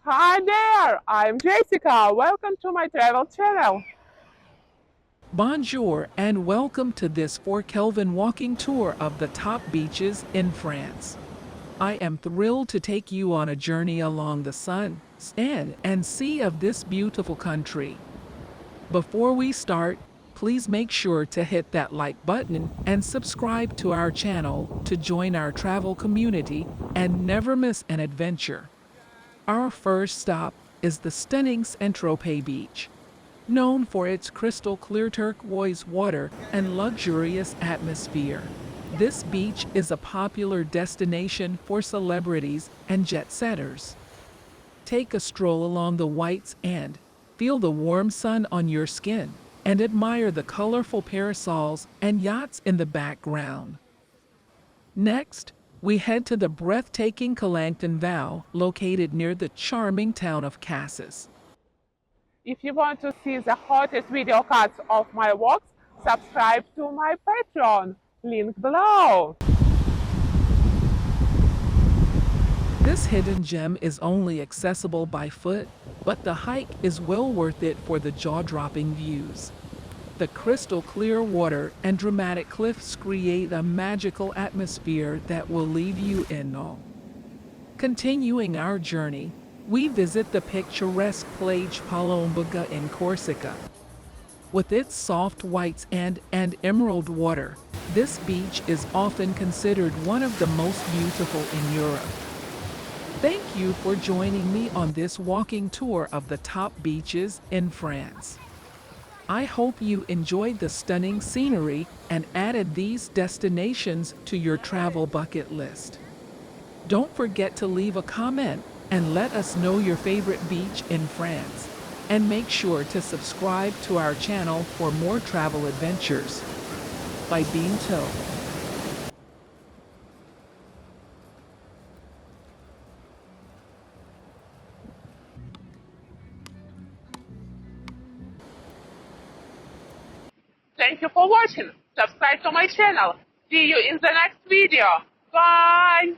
Hi there, I'm Jessica. Welcome to my travel channel. Bonjour and welcome to this 4 Kelvin walking tour of the top beaches in France. I am thrilled to take you on a journey along the sun, sand, and sea of this beautiful country. Before we start, please make sure to hit that like button and subscribe to our channel to join our travel community and never miss an adventure. Our first stop is the stunning Saint-Tropez beach. Known for its crystal clear turquoise water and luxurious atmosphere, this beach is a popular destination for celebrities and jet setters. Take a stroll along the white sand, feel the warm sun on your skin, and admire the colorful parasols and yachts in the background. Next, we head to the breathtaking Calangton Valley, located near the charming town of Cassis. If you want to see the hottest video cuts of my walks, subscribe to my Patreon, link below. This hidden gem is only accessible by foot, but the hike is well worth it for the jaw-dropping views. The crystal clear water and dramatic cliffs create a magical atmosphere that will leave you in awe. Continuing our journey, we visit the picturesque Plage Palomboga in Corsica. With its soft white sand and emerald water, this beach is often considered one of the most beautiful in Europe. Thank you for joining me on this walking tour of the top beaches in France. I hope you enjoyed the stunning scenery and added these destinations to your travel bucket list. Don't forget to leave a comment and let us know your favorite beach in France. And make sure to subscribe to our channel for more travel adventures. By being told. Thank you for watching. Subscribe to my channel. See you in the next video. Bye!